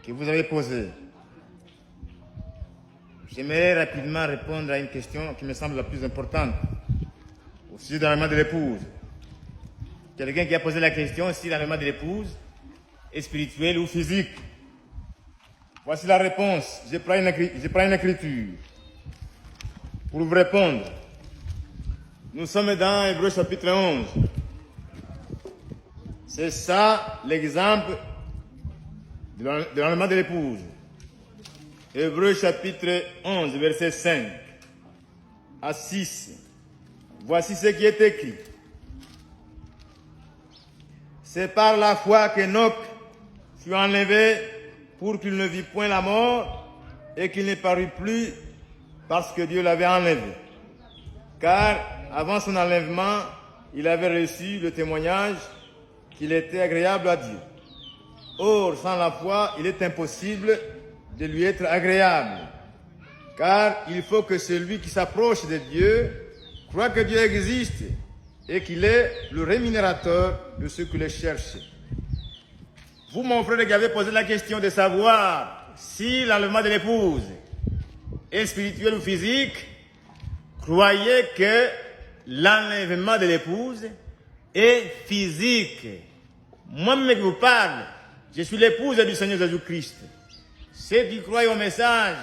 que vous avez posée. J'aimerais rapidement répondre à une question qui me semble la plus importante au sujet de l'enlèvement de l'épouse. Quelqu'un qui a posé la question si l'enlèvement de l'épouse est spirituel ou physique. Voici la réponse. Je prends une écriture pour vous répondre. Nous sommes dans Hébreux chapitre 11. C'est ça l'exemple de l'enlèvement de l'épouse. Hébreux chapitre 11, verset 5 à 6. Voici ce qui est écrit. C'est par la foi qu'Enoch fut enlevé pour qu'il ne vit point la mort et qu'il ne parut plus parce que Dieu l'avait enlevé. Car avant son enlèvement, il avait reçu le témoignage qu'il était agréable à Dieu. Or, sans la foi, il est impossible de lui être agréable. Car il faut que celui qui s'approche de Dieu croit que Dieu existe et qu'il est le rémunérateur de ceux qui le cherchent. Vous, mon frère, qui avez posé la question de savoir si l'enlèvement de l'épouse est spirituel ou physique, croyez que l'enlèvement de l'épouse est physique. Moi-même qui vous parle, je suis l'épouse du Seigneur Jésus-Christ. Ceux qui croient au message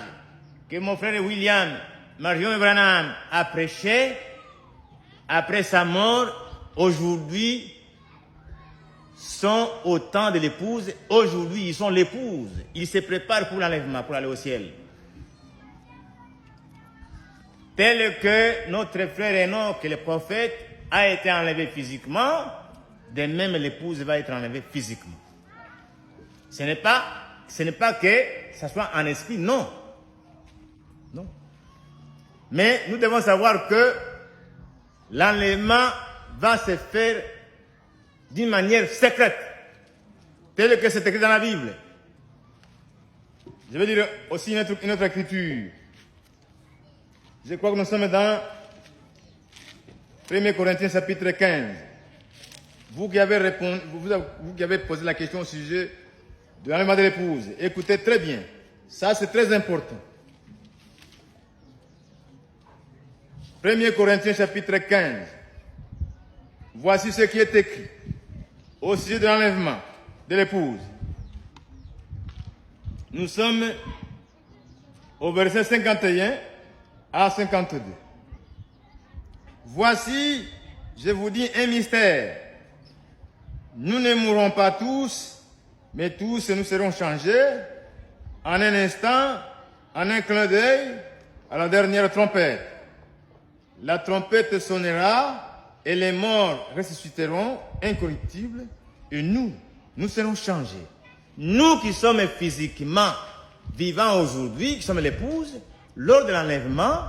que mon frère William Marion Branham a prêché, après sa mort, aujourd'hui, sont au temps de l'épouse. Aujourd'hui, ils sont l'épouse. Ils se préparent pour l'enlèvement, pour aller au ciel. Tel que notre frère Enoch, le prophète, a été enlevé physiquement, de même l'épouse va être enlevée physiquement. Ce n'est pas que ça soit en esprit, non. Non. Mais nous devons savoir que l'enlèvement va se faire d'une manière secrète, telle que c'est écrit dans la Bible. Je vais dire aussi une autre écriture. Je crois que nous sommes dans 1 Corinthiens chapitre 15. Vous qui avez posé la question au sujet de l'enlèvement de l'épouse, écoutez très bien. Ça, c'est très important. 1 Corinthiens chapitre 15. Voici ce qui est écrit au sujet de l'enlèvement de l'épouse. Nous sommes au verset 51 à 52. Voici, je vous dis un mystère. Nous ne mourrons pas tous, mais tous nous serons changés en un instant, en un clin d'œil, à la dernière trompette. La trompette sonnera et les morts ressusciteront incorruptibles et nous serons changés. Nous qui sommes physiquement vivants aujourd'hui, qui sommes l'épouse, lors de l'enlèvement,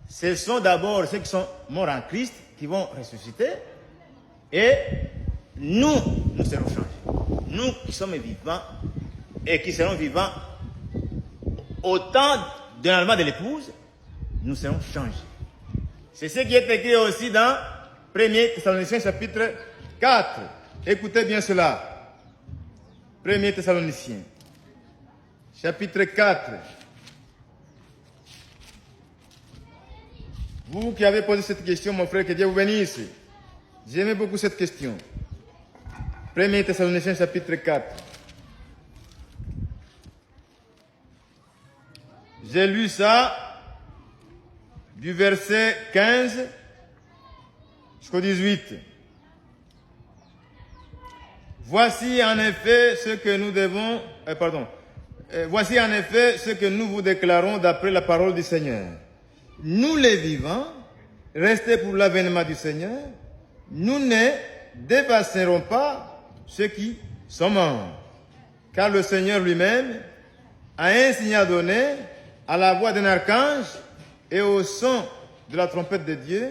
ce sont d'abord ceux qui sont morts en Christ qui vont ressusciter et nous serons changés. Nous qui sommes vivants et qui serons vivants au temps de l'enlèvement de l'épouse, nous serons changés. C'est ce qui est écrit aussi dans 1 Thessaloniciens chapitre 4. Écoutez bien cela. 1 Thessaloniciens chapitre 4. Vous qui avez posé cette question, mon frère, que Dieu vous bénisse. J'aimais beaucoup cette question. 1 Thessaloniciens chapitre 4. J'ai lu ça du verset 15 jusqu'au 18. Voici en effet ce que nous devons... voici en effet ce que nous vous déclarons d'après la parole du Seigneur. Nous les vivants, restés pour l'avènement du Seigneur, nous ne dépasserons pas ceux qui sont morts. Car le Seigneur lui-même a un signal donné à la voix d'un archange et au son de la trompette de Dieu,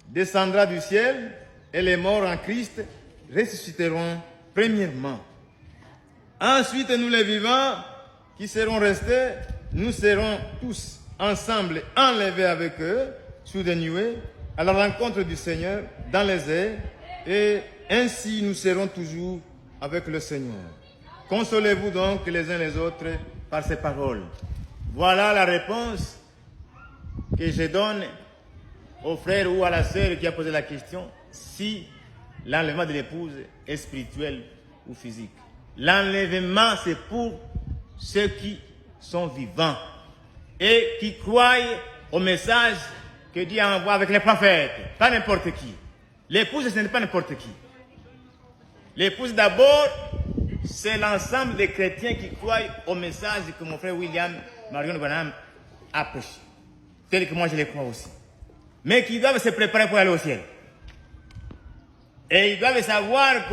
descendra du ciel et les morts en Christ ressusciteront premièrement. Ensuite, nous les vivants qui serons restés, nous serons tous ensemble enlevés avec eux sous des nuées à la rencontre du Seigneur dans les airs et ainsi nous serons toujours avec le Seigneur. Consolez-vous donc les uns les autres par ces paroles. Voilà la réponse que je donne au frère ou à la sœur qui a posé la question si l'enlèvement de l'épouse est spirituel ou physique. L'enlèvement, c'est pour ceux qui sont vivants et qui croient au message que Dieu envoie avec les prophètes, pas n'importe qui. L'épouse, ce n'est pas n'importe qui. L'épouse, d'abord, c'est l'ensemble des chrétiens qui croient au message que mon frère William Marion Branham a prêché, tel que moi je le crois aussi. Mais qui doivent se préparer pour aller au ciel. Et ils doivent savoir que